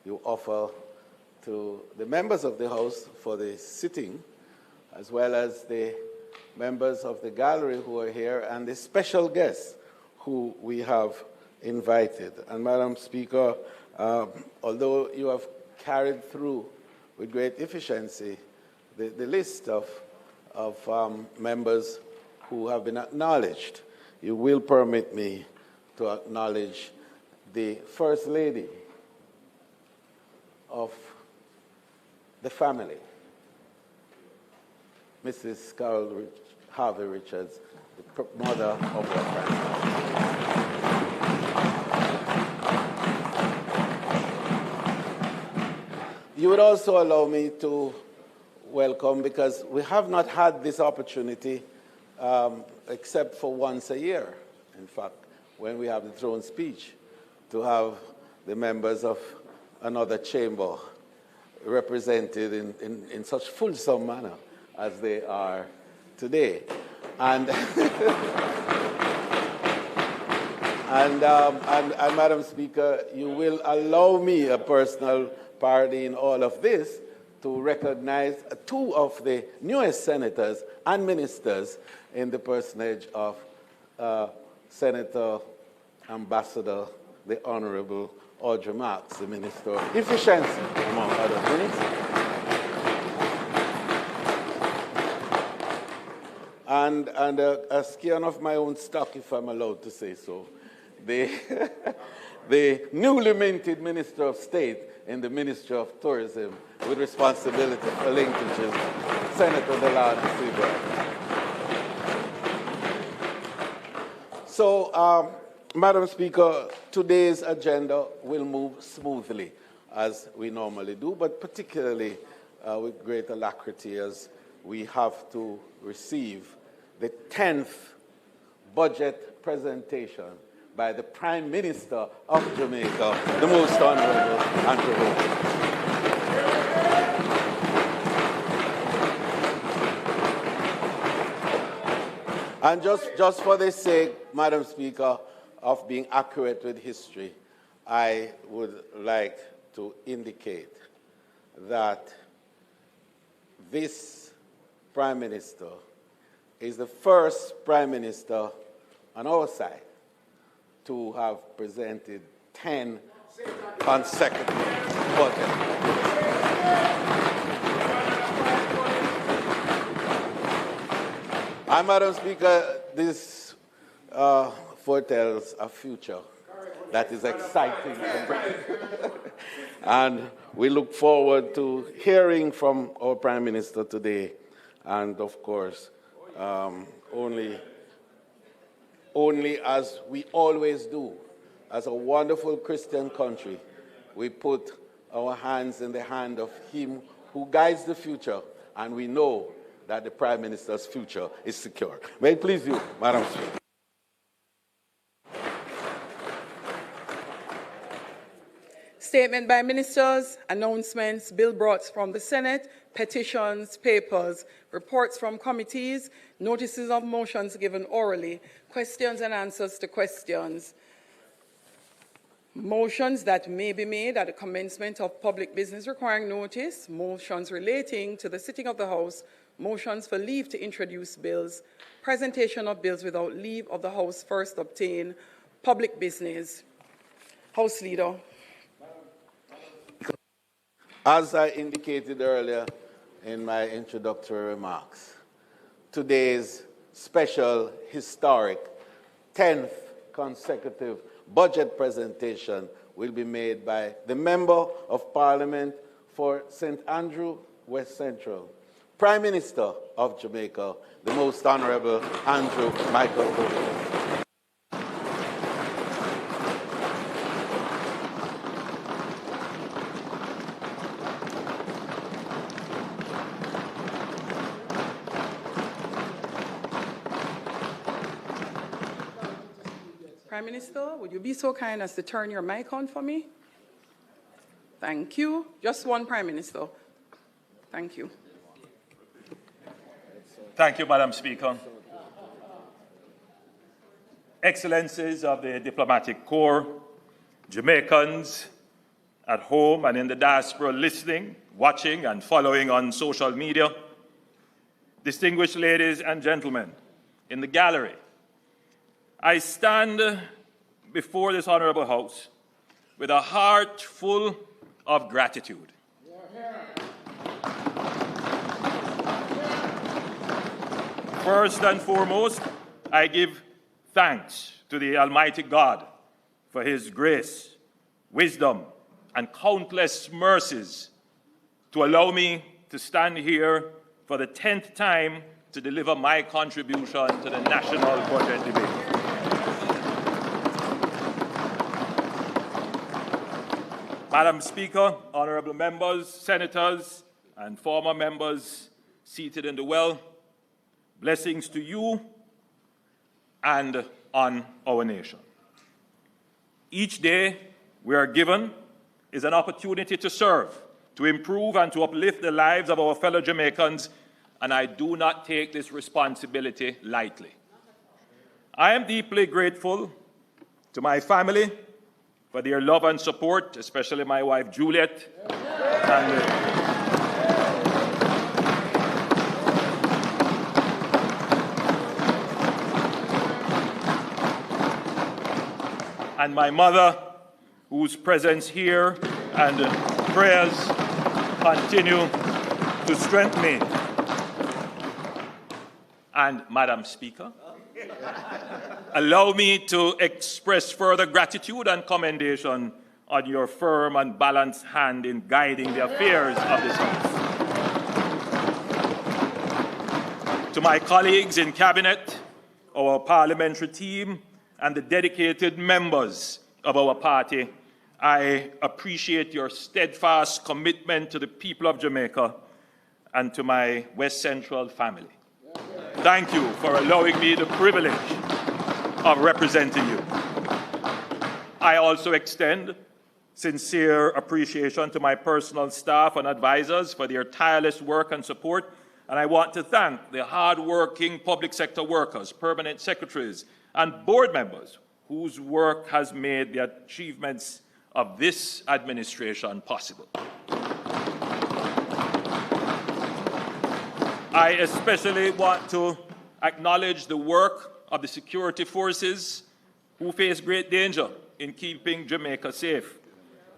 you offer to the members of the House for the sitting, as well as the members of the gallery who are here and the special guests who we have invited. And Madam Speaker, although you have carried through with great efficiency the list of members who have been acknowledged, you will permit me to acknowledge the First Lady of the family, Mrs. Carol Harvey Richards, the mother of our friend. You would also allow me to welcome, because we have not had this opportunity except for once a year, in fact, when we have the throne speech, to have the members of another chamber represented in such fulsome manner as they are today. And, and Madam Speaker, you will allow me a personal parody in all of this to recognize two of the newest senators and ministers in the personage of Senator Ambassador, the Honorable Audrey Marks, the Minister of Efficiency, among other things. And a scion of my own stock, if I'm allowed to say so, the newly minted Minister of State in the Ministry of Tourism with responsibility for linkages, Senator Delano Seabright. So, Madam Speaker, today's agenda will move smoothly, as we normally do, but particularly with great alacrity, as we have to receive the 10th budget presentation by the Prime Minister of Jamaica, the Most Honorable Andrew Holness. And just for the sake, Madam Speaker, of being accurate with history, I would like to indicate that this Prime Minister is the first Prime Minister on our side to have presented 10 consecutive budgets. And Madam Speaker, this foretells a future that is exciting and bright. And we look forward to hearing from our Prime Minister today, and of course, only as we always do, as a wonderful Christian country, we put our hands in the hand of Him who guides the future, and we know that the Prime Minister's future is secure. May it please you, Madam Speaker. Statement by ministers, announcements, bill brought from the Senate, petitions, papers, reports from committees, notices of motions given orally, questions and answers to questions, motions that may be made at the commencement of public business requiring notice, motions relating to the sitting of the House, motions for leave to introduce bills, presentation of bills without leave of the House first obtained, public business. House Leader. As I indicated earlier in my introductory remarks, today's special, historic, 10th consecutive budget presentation will be made by the Member of Parliament for St. Andrew, West Central, Prime Minister of Jamaica, the Most Honorable Andrew Michael Holness. Prime Minister, would you be so kind as to turn your mic on for me? Thank you. Just one Prime Minister. Thank you. Thank you, Madam Speaker. Excellencies of the Diplomatic Corps, Jamaicans, at home and in the diaspora listening, watching, and following on social media, distinguished ladies and gentlemen in the gallery, I stand before this honorable House with a heart full of gratitude. First and foremost, I give thanks to the Almighty God for His grace, wisdom, and countless mercies to allow me to stand here for the 10th time to deliver my contribution to the National Budget Debate. Madam Speaker, honorable members, senators, and former members seated in the well, blessings to you and on our nation. Each day we are given is an opportunity to serve, to improve, and to uplift the lives of our fellow Jamaicans, and I do not take this responsibility lightly. I am deeply grateful to my family for their love and support, especially my wife Juliet, and my mother, whose presence here and prayers continue to strengthen me. And Madam Speaker, allow me to express further gratitude and commendation on your firm and balanced hand in guiding the affairs of this House. To my colleagues in Cabinet, our parliamentary team, and the dedicated members of our party, I appreciate your steadfast commitment to the people of Jamaica and to my West Central family. Thank you for allowing me the privilege of representing you. I also extend sincere appreciation to my personal staff and advisors for their tireless work and support, and I want to thank the hard-working public sector workers, permanent secretaries, and board members whose work has made the achievements of this administration possible. I especially want to acknowledge the work of the security forces who face great danger in keeping Jamaica safe.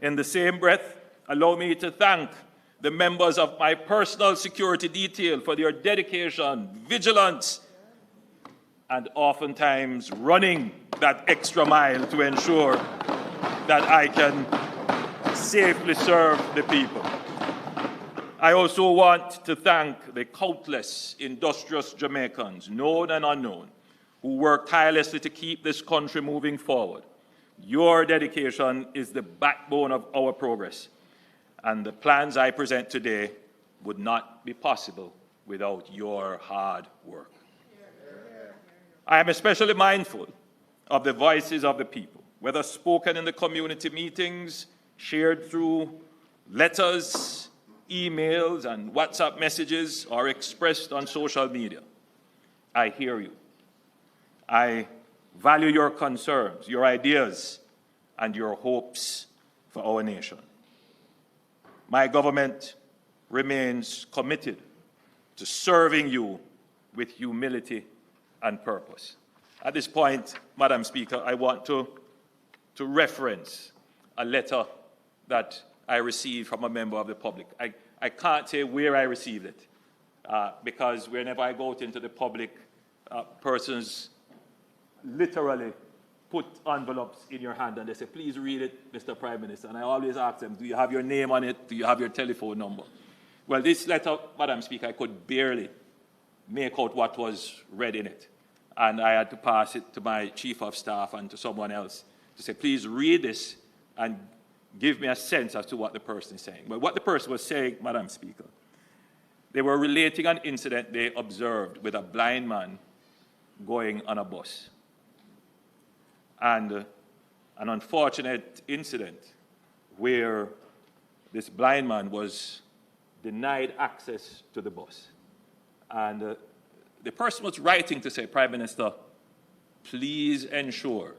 In the same breath, allow me to thank the members of my personal security detail for their dedication, vigilance, and oftentimes running that extra mile to ensure that I can safely serve the people. I also want to thank the countless industrious Jamaicans, known and unknown, who work tirelessly to keep this country moving forward. Your dedication is the backbone of our progress, and the plans I present today would not be possible without your hard work. I am especially mindful of the voices of the people, whether spoken in the community meetings, shared through letters, emails, and WhatsApp messages, or expressed on social media. I hear you. I value your concerns, your ideas, and your hopes for our nation. My government remains committed to serving you with humility and purpose. At this point, Madam Speaker, I want to reference a letter that I received from a member of the public. I can't say where I received it because whenever I go out into the public, persons literally put envelopes in your hand and they say, please read it, Mr. Prime Minister. And I always ask them, do you have your name on it? Do you have your telephone number? Well, this letter, Madam Speaker, I could barely make out what was read in it. And I had to pass it to my chief of staff and to someone else to say, please read this and give me a sense as to what the person is saying. But what the person was saying, Madam Speaker, they were relating an incident they observed with a blind man going on a bus. And an unfortunate incident where this blind man was denied access to the bus. And the person was writing to say, Prime Minister, please ensure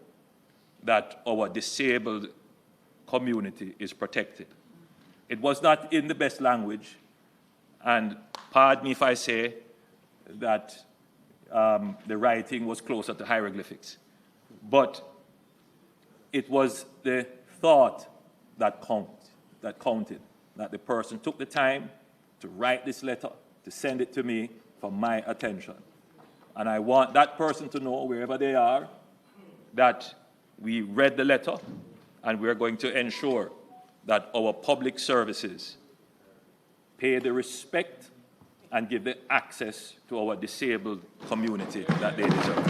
that our disabled community is protected. It was not in the best language, and pardon me if I say that the writing was closer to hieroglyphics, but it was the thought that counted, that the person took the time to write this letter, to send it to me for my attention. And I want that person to know, wherever they are, that we read the letter and we're going to ensure that our public services pay the respect and give the access to our disabled community that they deserve.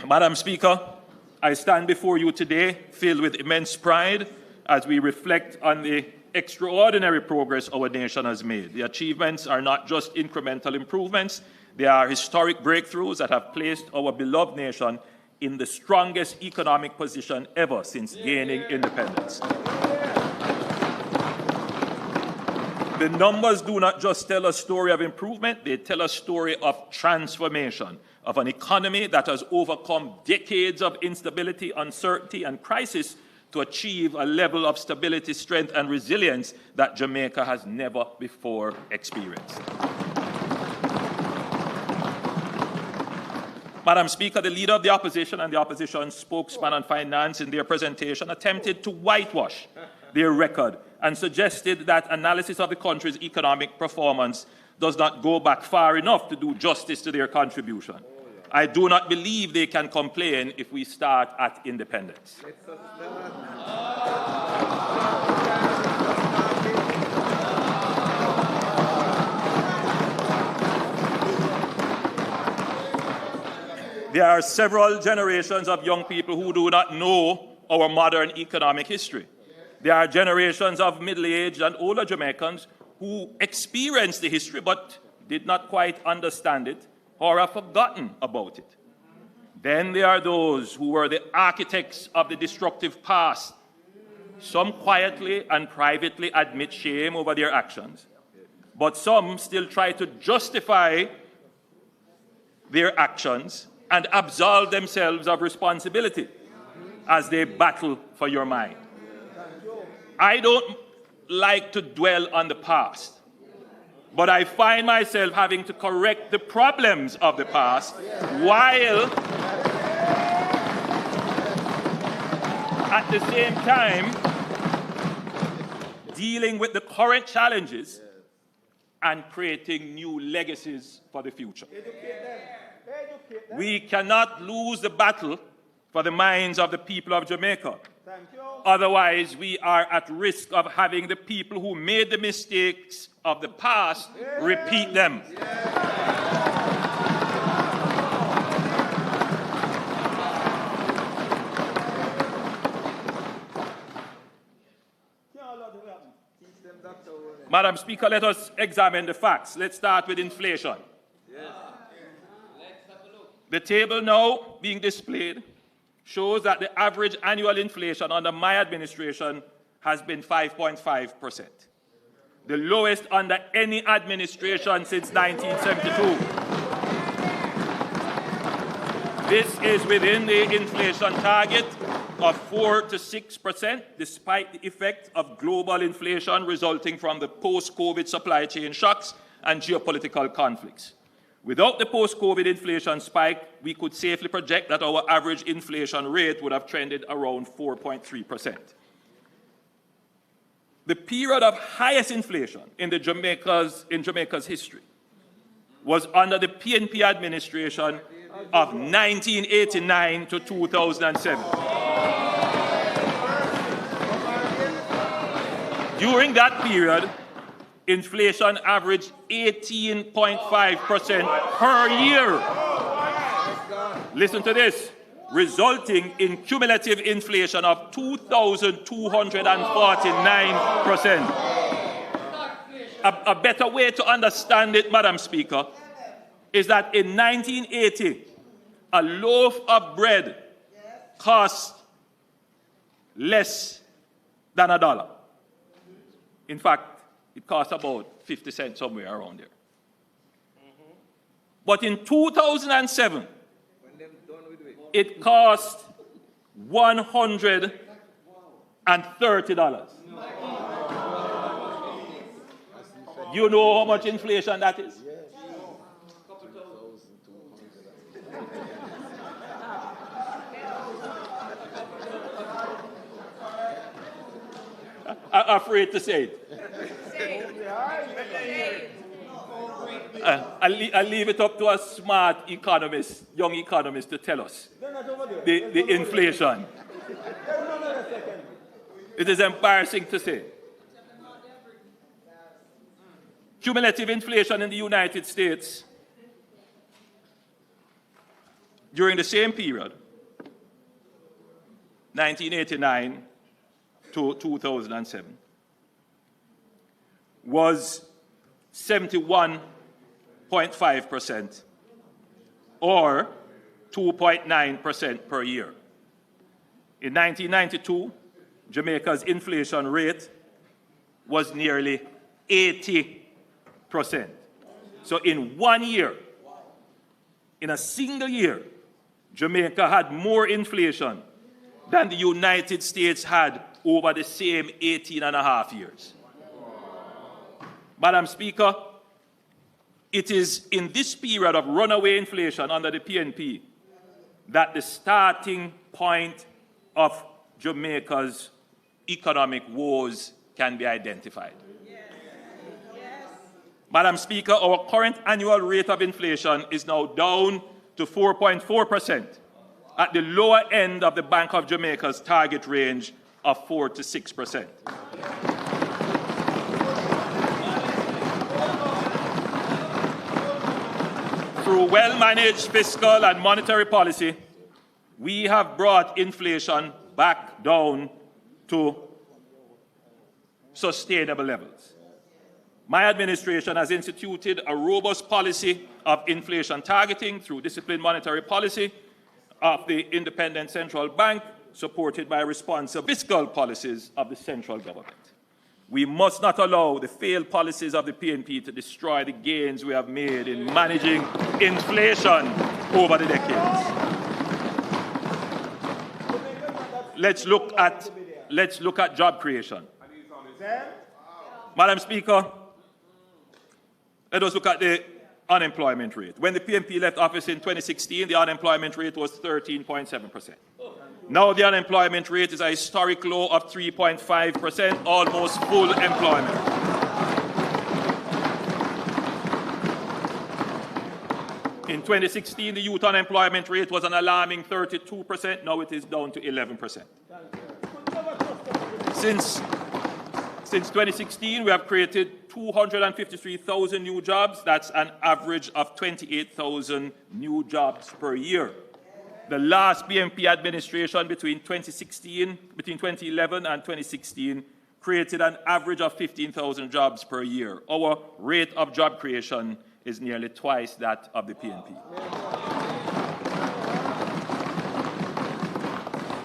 Madam Speaker, I stand before you today filled with immense pride as we reflect on the extraordinary progress our nation has made. The achievements are not just incremental improvements, they are historic breakthroughs that have placed our beloved nation in the strongest economic position ever since gaining independence. The numbers do not just tell a story of improvement, they tell a story of transformation, of an economy that has overcome decades of instability, uncertainty, and crisis to achieve a level of stability, strength, and resilience that Jamaica has never before experienced. Madam Speaker, the Leader of the Opposition and the Opposition spokesman on finance in their presentation attempted to whitewash their record and suggested that analysis of the country's economic performance does not go back far enough to do justice to their contribution. I do not believe they can complain if we start at independence. There are several generations of young people who do not know our modern economic history. There are generations of middle-aged and older Jamaicans who experienced the history but did not quite understand it or have forgotten about it. Then there are those who were the architects of the destructive past. Some quietly and privately admit shame over their actions, but some still try to justify their actions and absolve themselves of responsibility as they battle for your mind. I don't like to dwell on the past, but I find myself having to correct the problems of the past while at the same time dealing with the current challenges and creating new legacies for the future. We cannot lose the battle for the minds of the people of Jamaica. Otherwise, we are at risk of having the people who made the mistakes of the past repeat them. Madam Speaker, let us examine the facts. Let's start with inflation. The table now being displayed shows that the average annual inflation under my administration has been 5.5%, the lowest under any administration since 1972. This is within the inflation target of 4 to 6%, despite the effect of global inflation resulting from the post-COVID supply chain shocks and geopolitical conflicts. Without the post-COVID inflation spike, we could safely project that our average inflation rate would have trended around 4.3%. The period of highest inflation in Jamaica's history was under the PNP administration of 1989 to 2007. During that period, inflation averaged 18.5% per year. Listen to this, resulting in cumulative inflation of 2,249%. A better way to understand it, Madam Speaker, is that in 1980, a loaf of bread cost less than $1. In fact, it costs about 50 cents, somewhere around there. But in 2007, it cost $130. You know how much inflation that is? I'm afraid to say it. I'll leave it up to a smart economist, young economist, to tell us the inflation. It is embarrassing to say. Cumulative inflation in the United States during the same period, 1989 to 2007, was 71.5%, or 2.9% per year. In 1992, Jamaica's inflation rate was nearly 80%. So in 1 year, in a single year, Jamaica had more inflation than the United States had over the same 18 and a half years. Madam Speaker, it is in this period of runaway inflation under the PNP that the starting point of Jamaica's economic woes can be identified. Madam Speaker, our current annual rate of inflation is now down to 4.4%, at the lower end of the Bank of Jamaica's target range of 4 to 6%. Through well-managed fiscal and monetary policy, we have brought inflation back down to sustainable levels. My administration has instituted a robust policy of inflation targeting through disciplined monetary policy of the independent central bank, supported by responsive fiscal policies of the central government. We must not allow the failed policies of the PNP to destroy the gains we have made in managing inflation over the decades. Let's look at job creation. Madam Speaker, let us look at the unemployment rate. When the PNP left office in 2016, the unemployment rate was 13.7%. Now the unemployment rate is a historic low of 3.5%, almost full employment. In 2016, the youth unemployment rate was an alarming 32%. Now it is down to 11%. Since 2016, we have created 253,000 new jobs. That's an average of 28,000 new jobs per year. The last PNP administration between 2011 and 2016 created an average of 15,000 jobs per year. Our rate of job creation is nearly twice that of the PNP.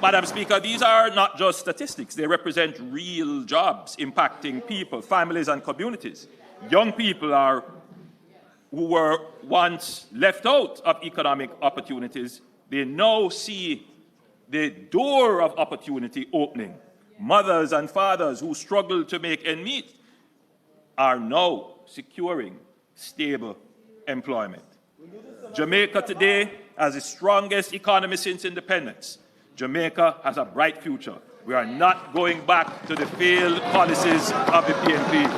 Madam Speaker, these are not just statistics. They represent real jobs impacting people, families, and communities. Young people who were once left out of economic opportunities, they now see the door of opportunity opening. Mothers and fathers who struggle to make ends meet are now securing stable employment. Jamaica today has the strongest economy since independence. Jamaica has a bright future. We are not going back to the failed policies of the PNP.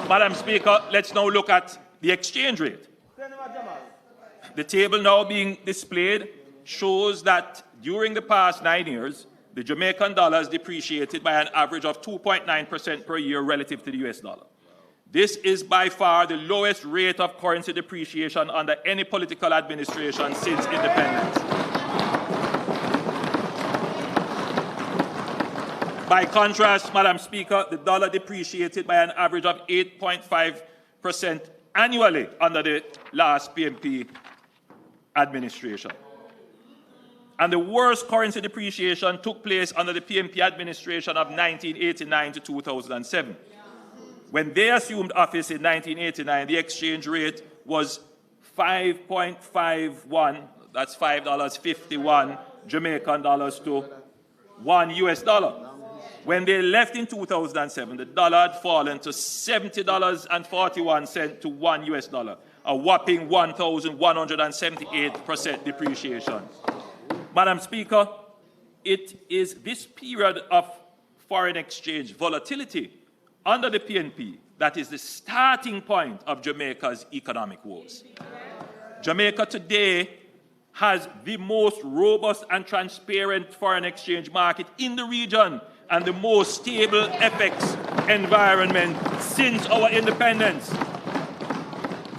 Madam Speaker, let's now look at the exchange rate. The table now being displayed shows that during the past 9 years, the Jamaican dollar has depreciated by an average of 2.9% per year relative to the US dollar. This is by far the lowest rate of currency depreciation under any political administration since independence. By contrast, Madam Speaker, the dollar depreciated by an average of 8.5% annually under the last PNP administration. And the worst currency depreciation took place under the PNP administration of 1989 to 2007. When they assumed office in 1989, the exchange rate was 5.51, that's $5.51 Jamaican dollars to $1 US. When they left in 2007, the dollar had fallen to $70.41 to $1 US, a whopping 1,178% depreciation. Madam Speaker, it is this period of foreign exchange volatility under the PNP that is the starting point of Jamaica's economic woes. Jamaica today has the most robust and transparent foreign exchange market in the region and the most stable FX environment since our independence.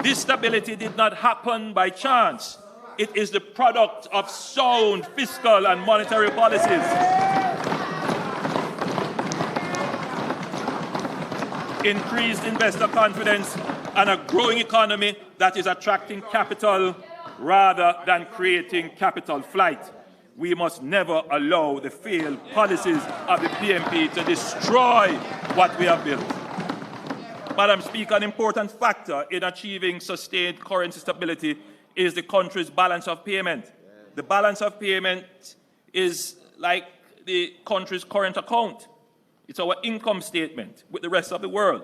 This stability did not happen by chance. It is the product of sound fiscal and monetary policies. Increased investor confidence and a growing economy that is attracting capital rather than creating capital flight. We must never allow the failed policies of the PNP to destroy what we have built. Madam Speaker, an important factor in achieving sustained currency stability is the country's balance of payment. The balance of payment is like the country's current account. It's our income statement with the rest of the world.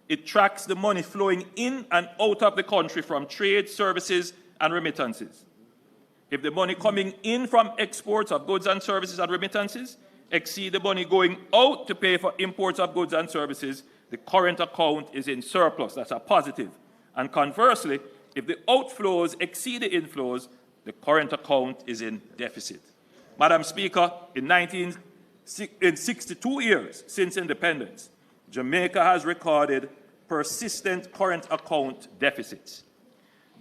It tracks the money flowing in and out of the country from trade, services, and remittances. If the money coming in from exports of goods and services and remittances exceed the money going out to pay for imports of goods and services, the current account is in surplus. That's a positive. And conversely, if the outflows exceed the inflows, the current account is in deficit. Madam Speaker, in 62 years since independence, Jamaica has recorded persistent current account deficits.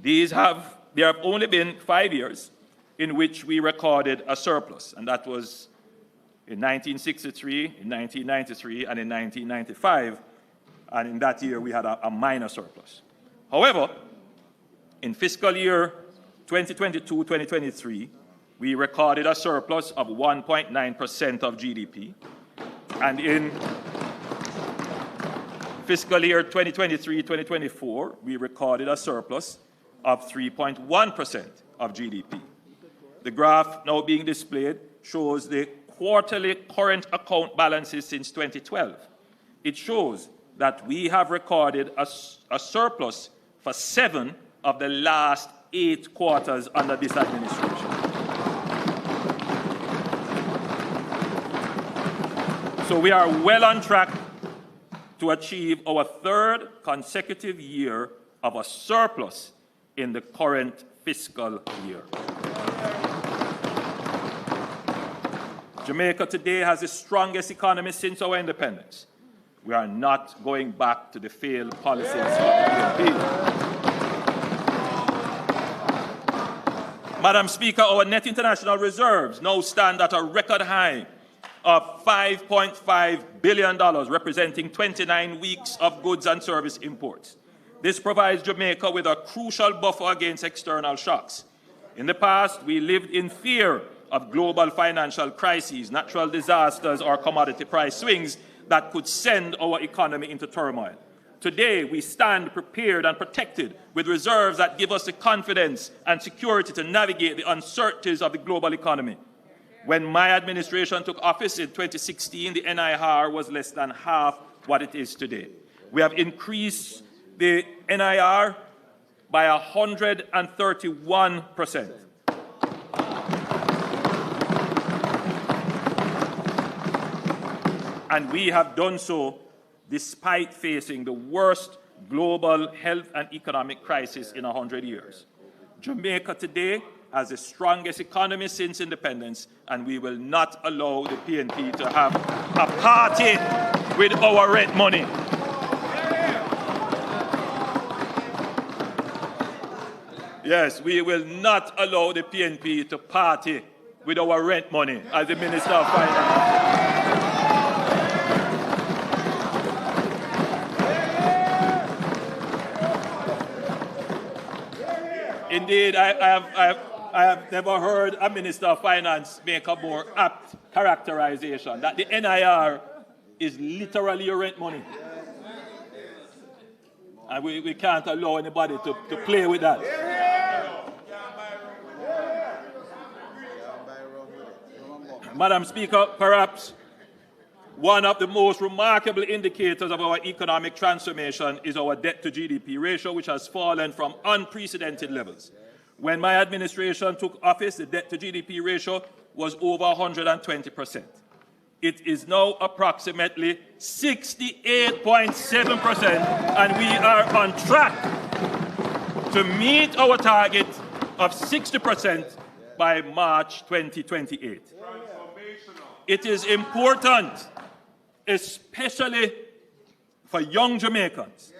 There have only been 5 years in which we recorded a surplus, and that was in 1963, in 1993, and in 1995, and in that year we had a minor surplus. However, in fiscal year 2022-2023, we recorded a surplus of 1.9% of GDP, and in fiscal year 2023-2024, we recorded a surplus of 3.1% of GDP. The graph now being displayed shows the quarterly current account balances since 2012. It shows that we have recorded a surplus for 7 of the last 8 quarters under this administration. So we are well on track to achieve our 3rd consecutive year of a surplus in the current fiscal year. Jamaica today has the strongest economy since our independence. We are not going back to the failed policies of the PNP. Madam Speaker, our net international reserves now stand at a record high of $5.5 billion, representing 29 weeks of goods and service imports. This provides Jamaica with a crucial buffer against external shocks. In the past, we lived in fear of global financial crises, natural disasters, or commodity price swings that could send our economy into turmoil. Today, we stand prepared and protected with reserves that give us the confidence and security to navigate the uncertainties of the global economy. When my administration took office in 2016, the NIR was less than half what it is today. We have increased the NIR by 131%. And we have done so despite facing the worst global health and economic crisis in 100 years. Jamaica today has the strongest economy since independence, and we will not allow the PNP to have a party with our rent money. Yes, we will not allow the PNP to party with our rent money as the Minister of Finance. Indeed, I have never heard a Minister of Finance make a more apt characterization that the NIR is literally your rent money. And we can't allow anybody to play with that. Madam Speaker, perhaps one of the most remarkable indicators of our economic transformation is our debt to GDP ratio, which has fallen from unprecedented levels. When my administration took office, the debt to GDP ratio was over 120%. It is now approximately 68.7%, and we are on track to meet our target of 60% by March 2028. It is important, especially for young Jamaicans,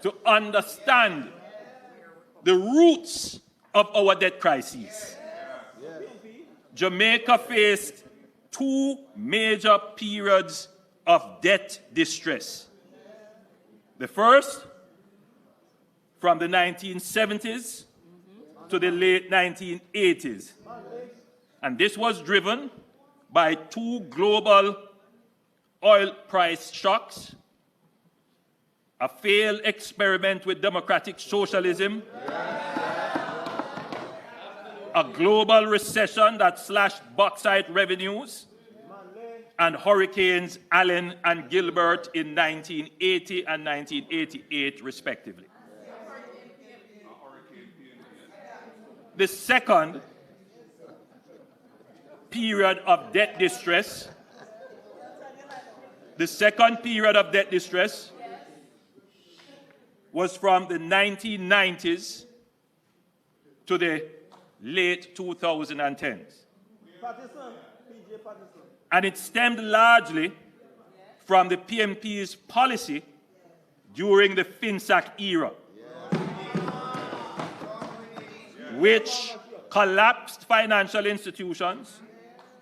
to understand the roots of our debt crises. Jamaica faced two major periods of debt distress. The first, from the 1970s to the late 1980s. And this was driven by two global oil price shocks, a failed experiment with democratic socialism, a global recession that slashed bauxite revenues, and Hurricanes Allen and Gilbert in 1980 and 1988, respectively. The second period of debt distress was from the 1990s to the late 2010s. And it stemmed largely from the PMP's policy during the FinSAC era, which collapsed financial institutions,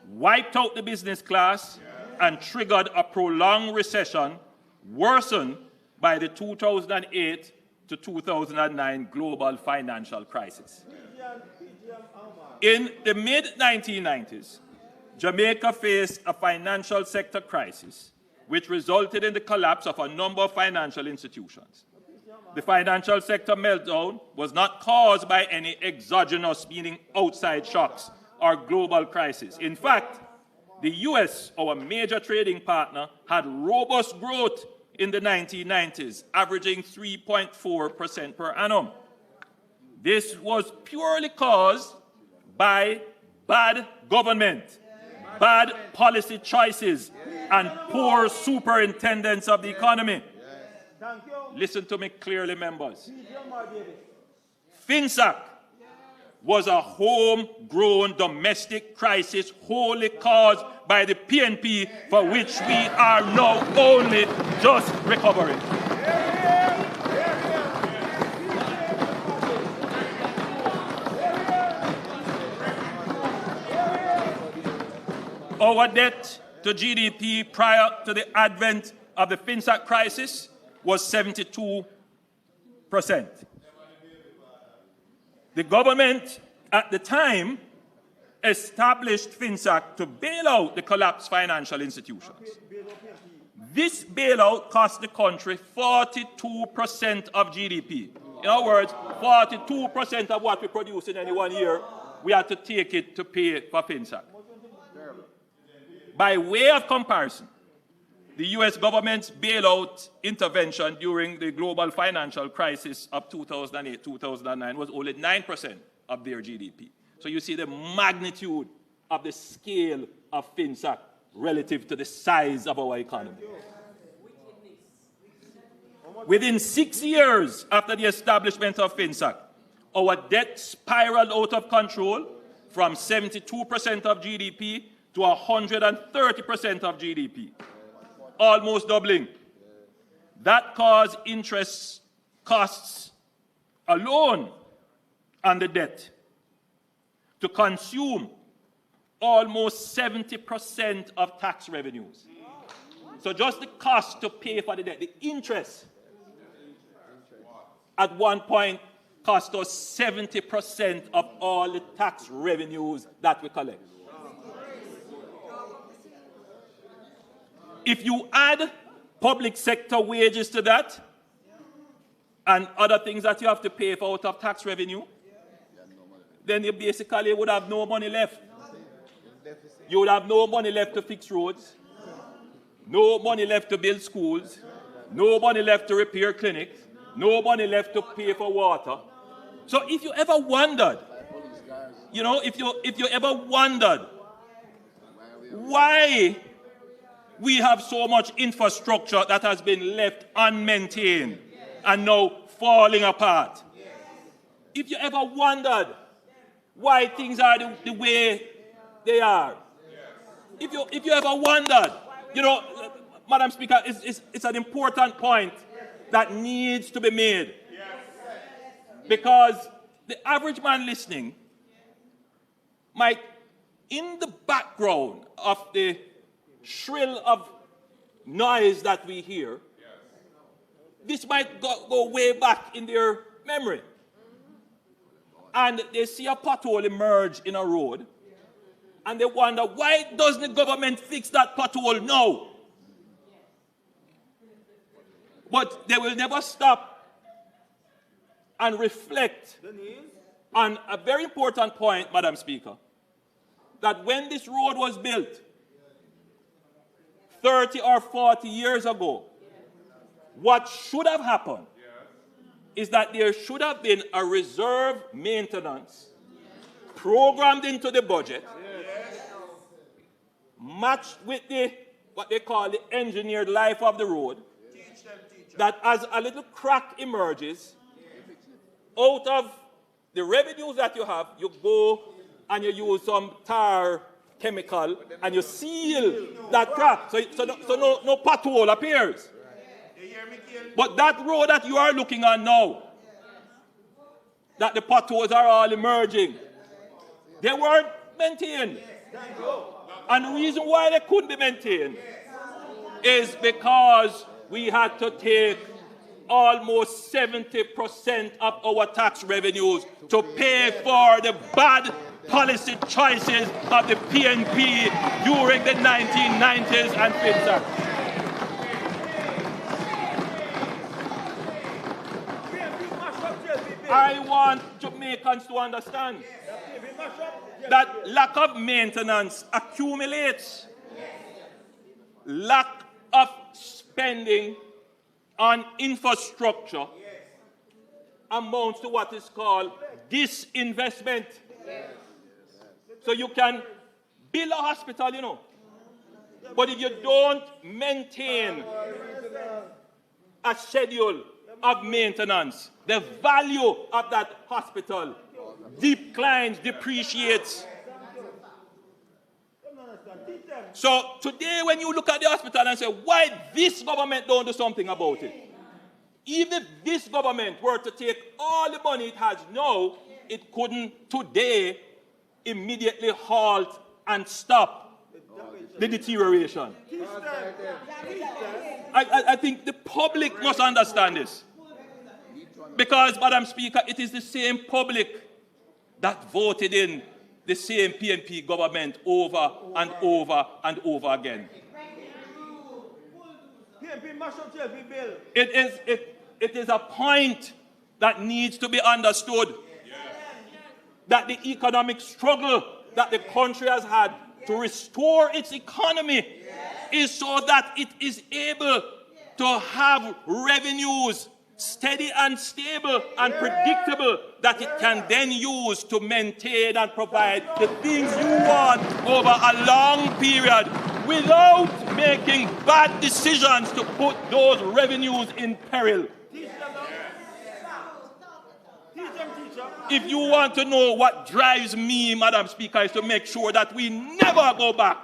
wiped out the business class, and triggered a prolonged recession worsened by the 2008 to 2009 global financial crisis. In the mid-1990s, Jamaica faced a financial sector crisis which resulted in the collapse of a number of financial institutions. The financial sector meltdown was not caused by any exogenous, meaning outside shocks or global crisis. In fact, the US, our major trading partner, had robust growth in the 1990s, averaging 3.4% per annum. This was purely caused by bad government, bad policy choices, and poor superintendence of the economy. Listen to me clearly, members. FinSAC was a homegrown domestic crisis wholly caused by the PNP, for which we are now only just recovering. Our debt to GDP prior to the advent of the FinSAC crisis was 72%. The government at the time established FinSAC to bail out the collapsed financial institutions. This bailout cost the country 42% of GDP. In other words, 42% of what we produce in any 1 year, we had to take it to pay for FinSAC. By way of comparison, the US government's bailout intervention during the global financial crisis of 2008-2009 was only 9% of their GDP. So you see the magnitude of the scale of FinSAC relative to the size of our economy. Within 6 years after the establishment of FinSAC, our debt spiraled out of control from 72% of GDP to 130% of GDP, almost doubling. That caused interest costs alone on the debt to consume almost 70% of tax revenues. So just the cost to pay for the debt, the interest, at one point cost us 70% of all the tax revenues that we collect. If you add public sector wages to that, and other things that you have to pay for out of tax revenue, then you basically would have no money left. You would have no money left to fix roads, no money left to build schools, no money left to repair clinics, no money left to pay for water. So if you ever wondered, if you ever wondered why we have so much infrastructure that has been left unmaintained and now falling apart, if you ever wondered why things are the way they are, if you ever wondered, Madam Speaker, it's an important point that needs to be made. Because the average man listening might, in the background of the shrill of noise that we hear, this might go way back in their memory. And they see a pothole emerge in a road, and they wonder, why doesn't the government fix that pothole now? But they will never stop and reflect on a very important point, Madam Speaker, that when this road was built 30 or 40 years ago, what should have happened is that there should have been a reserve maintenance programmed into the budget, matched with what they call the engineered life of the road, that as a little crack emerges, out of the revenues that you have, you go and you use some tar chemical and you seal that crack. So no pothole appears. But that road that you are looking on now, that the potholes are all emerging, they weren't maintained. And the reason why they couldn't be maintained is because we had to take almost 70% of our tax revenues to pay for the bad policy choices of the PNP during the 1990s and 50s. I want Jamaicans to understand that lack of maintenance accumulates. Lack of spending on infrastructure amounts to what is called disinvestment. So you can build a hospital, but if you don't maintain a schedule of maintenance, the value of that hospital declines, depreciates. So today when you look at the hospital and say, why this government don't do something about it? Even if this government were to take all the money it has now, it couldn't today immediately halt and stop the deterioration. I think the public must understand this. Because, Madam Speaker, it is the same public that voted in the same PNP government over and over and over again. It is a point that needs to be understood, that the economic struggle that the country has had to restore its economy is so that it is able to have revenues steady and stable and predictable that it can then use to maintain and provide the things you want over a long period without making bad decisions to put those revenues in peril. If you want to know what drives me, Madam Speaker, is to make sure that we never go back.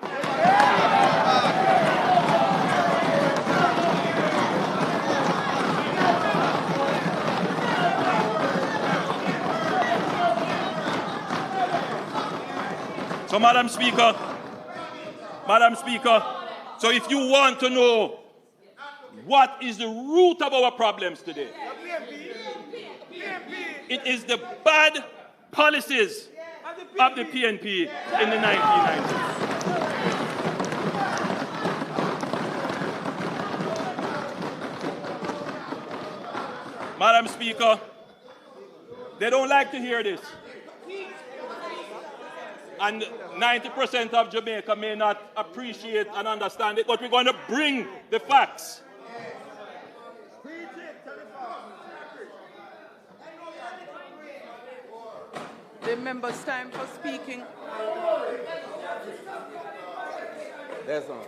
So, Madam Speaker, so if you want to know what is the root of our problems today, it is the bad policies of the PNP in the 1990s. Madam Speaker, they don't like to hear this. And 90% of Jamaica may not appreciate and understand it, but we're going to bring the facts. The member's time for speaking. There's no.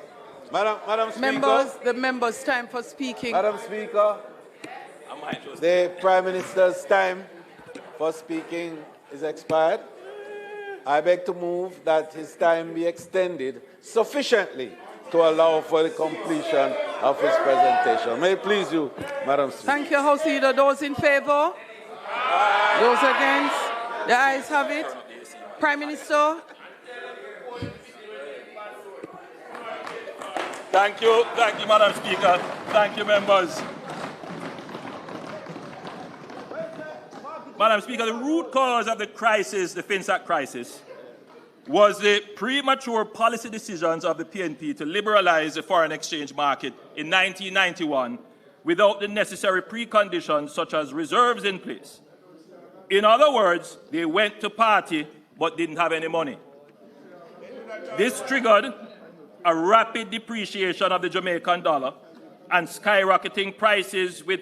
Madam Speaker. Members, the member's time for speaking. Madam Speaker, the Prime Minister's time for speaking is expired. I beg to move that his time be extended sufficiently to allow for the completion of his presentation. May it please you, Madam Speaker. Thank you, House Leader. Those in favour? Those against? The ayes have it. Prime Minister. Thank you, Madam Speaker. Thank you, members. Madam Speaker, the root cause of the crisis, the FinSAC crisis, was the premature policy decisions of the PNP to liberalize the foreign exchange market in 1991 without the necessary preconditions such as reserves in place. In other words, they went to party but didn't have any money. This triggered a rapid depreciation of the Jamaican dollar and skyrocketing prices, with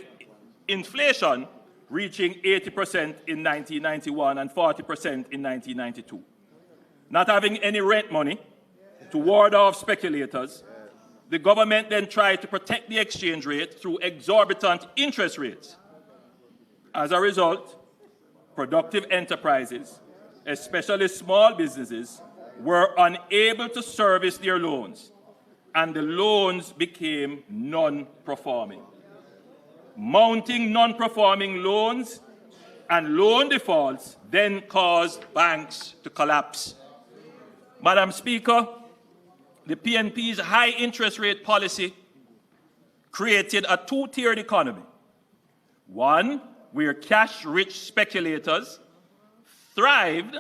inflation reaching 80% in 1991 and 40% in 1992. Not having any rent money to ward off speculators, the government then tried to protect the exchange rate through exorbitant interest rates. As a result, productive enterprises, especially small businesses, were unable to service their loans, and the loans became non-performing. Mounting non-performing loans and loan defaults then caused banks to collapse. Madam Speaker, the PNP's high interest rate policy created a two-tiered economy. One where cash-rich speculators thrived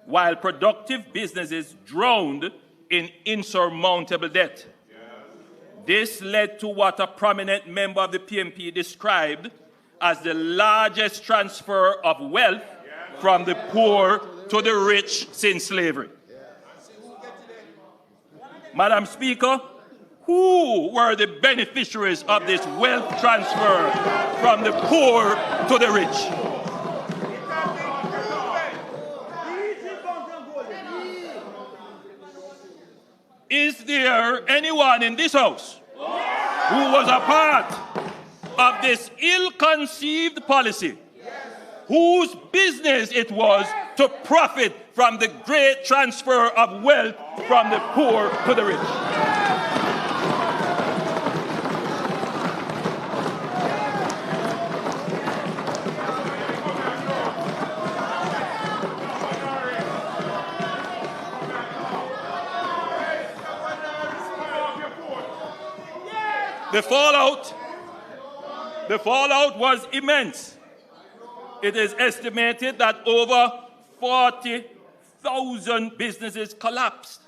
while productive businesses drowned in insurmountable debt. This led to what a prominent member of the PNP described as the largest transfer of wealth from the poor to the rich since slavery. Madam Speaker, who were the beneficiaries of this wealth transfer from the poor to the rich? Is there anyone in this House who was a part of this ill-conceived policy, whose business it was to profit from the great transfer of wealth from the poor to the rich? The fallout was immense. It is estimated that over 40,000 businesses collapsed,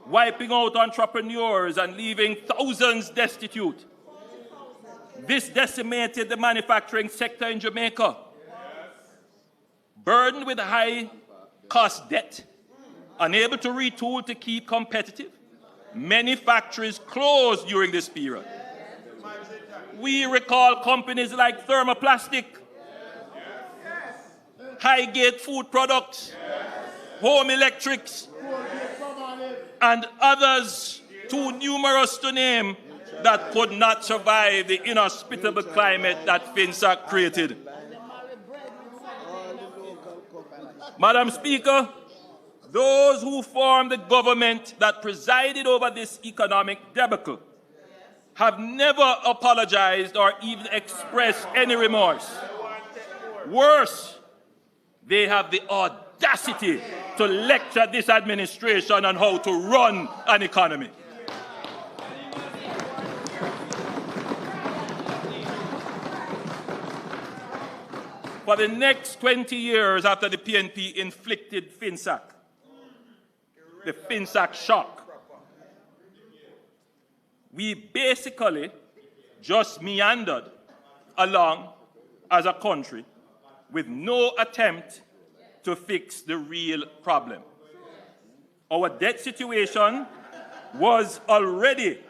wiping out entrepreneurs and leaving thousands destitute. This decimated the manufacturing sector in Jamaica. Burdened with high-cost debt, unable to retool to keep competitive, many factories closed during this period. We recall companies like Thermoplastic, Highgate Food Products, Home Electrics, and others too numerous to name that could not survive the inhospitable climate that FinSAC created. Madam Speaker, those who formed the government that presided over this economic debacle have never apologized or even expressed any remorse. Worse, they have the audacity to lecture this administration on how to run an economy. For the next 20 years after the PNP inflicted FinSAC, the FinSAC shock, we basically just meandered along as a country with no attempt to fix the real problem. Our debt situation was already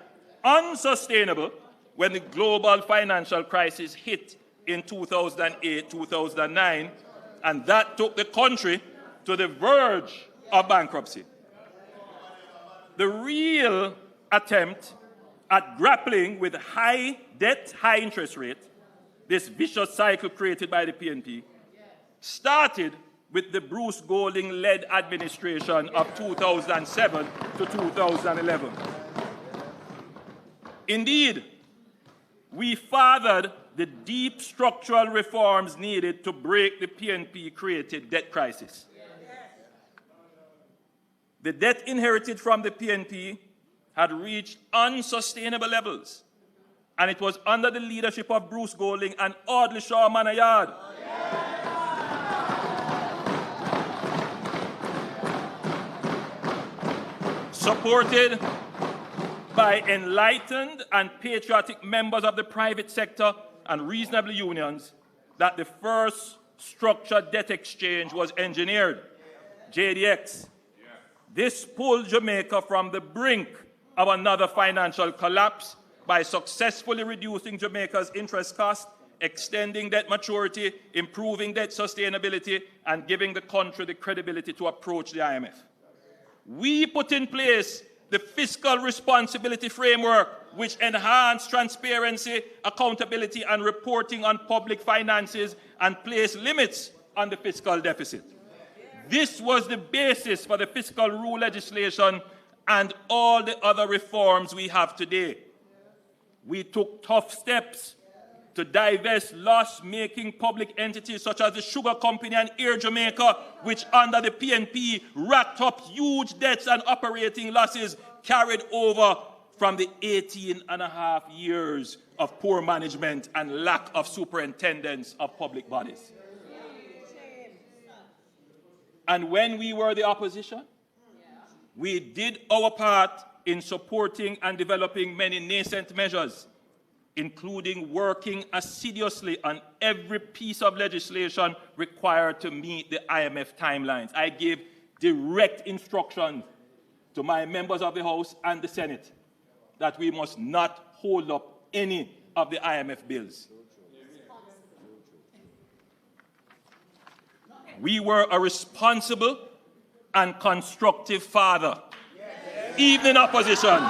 unsustainable when the global financial crisis hit in 2008-2009, and that took the country to the verge of bankruptcy. The real attempt at grappling with high debt, high interest rate, this vicious cycle created by the PNP, started with the Bruce Golding-led administration of 2007 to 2011. Indeed, we fathered the deep structural reforms needed to break the PNP-created debt crisis. The debt inherited from the PNP had reached unsustainable levels, and it was under the leadership of Bruce Golding and Audley Shaw Manayard supported by enlightened and patriotic members of the private sector and reasonable unions, that the first structured debt exchange was engineered, JDX. This pulled Jamaica from the brink of another financial collapse by successfully reducing Jamaica's interest cost, extending debt maturity, improving debt sustainability, and giving the country the credibility to approach the IMF. We put in place the fiscal responsibility framework, which enhanced transparency, accountability, and reporting on public finances and placed limits on the fiscal deficit. This was the basis for the fiscal rule legislation and all the other reforms we have today. We took tough steps to divest loss-making public entities such as the Sugar Company and Air Jamaica, which under the PNP racked up huge debts and operating losses carried over from the 18.5 years of poor management and lack of superintendence of public bodies. And when we were the opposition, we did our part in supporting and developing many nascent measures, including working assiduously on every piece of legislation required to meet the IMF timelines. I gave direct instructions to my members of the House and the Senate that we must not hold up any of the IMF bills. We were a responsible and constructive father, even in opposition.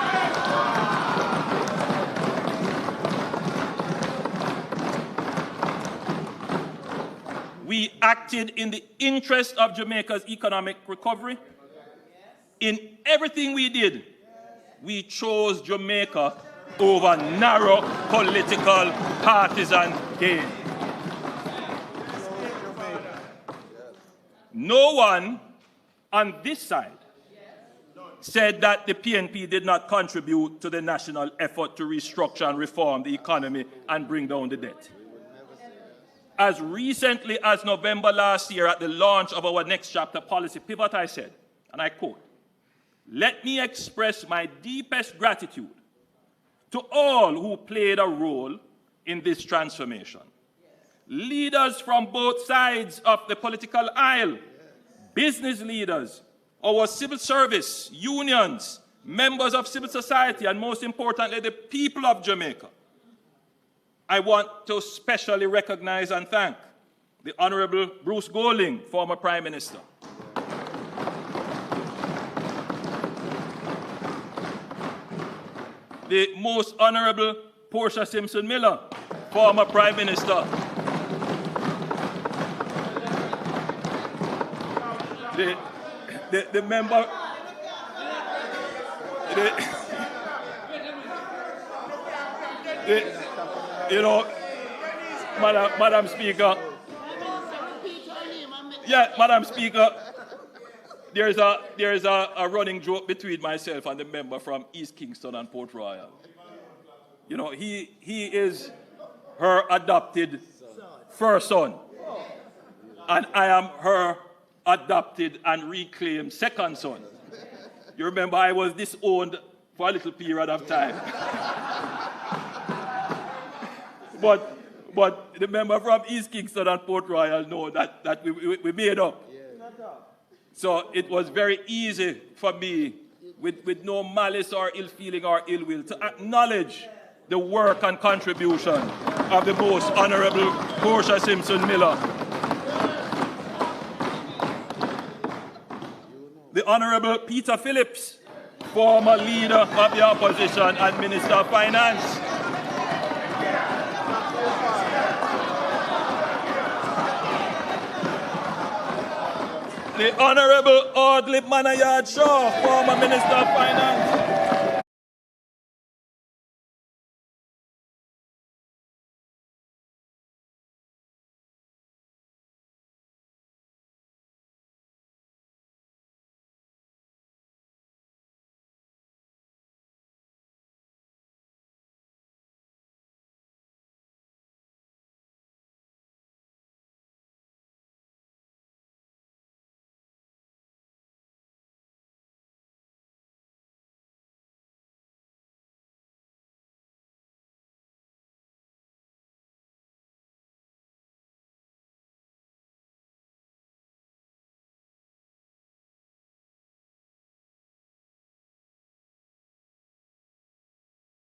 We acted in the interest of Jamaica's economic recovery. In everything we did, we chose Jamaica over narrow political partisan gain. No one on this side said that the PNP did not contribute to the national effort to restructure and reform the economy and bring down the debt. As recently as November last year, at the launch of our Next Chapter policy pivot, I said, and I quote, "Let me express my deepest gratitude to all who played a role in this transformation. Leaders from both sides of the political aisle, business leaders, our civil service, unions, members of civil society, and most importantly, the people of Jamaica. I want to specially recognize and thank the Honorable Bruce Golding, former Prime Minister, the Most Honorable Portia Simpson-Miller, former Prime Minister, the member, Madam Speaker. Yeah, Madam Speaker, there is a running joke between myself and the member from East Kingston and Port Royal. You know, he is her adopted first son, and I am her adopted and reclaimed second son. You remember I was disowned for a little period of time. But the member from East Kingston and Port Royal know that we made up. So it was very easy for me, with no malice or ill feeling or ill will, to acknowledge the work and contribution of the most honorable Portia Simpson Miller, the Honorable Peter Phillips, former leader of the opposition and Minister of Finance, the Honorable Audley Manayard Shaw, former Minister of Finance,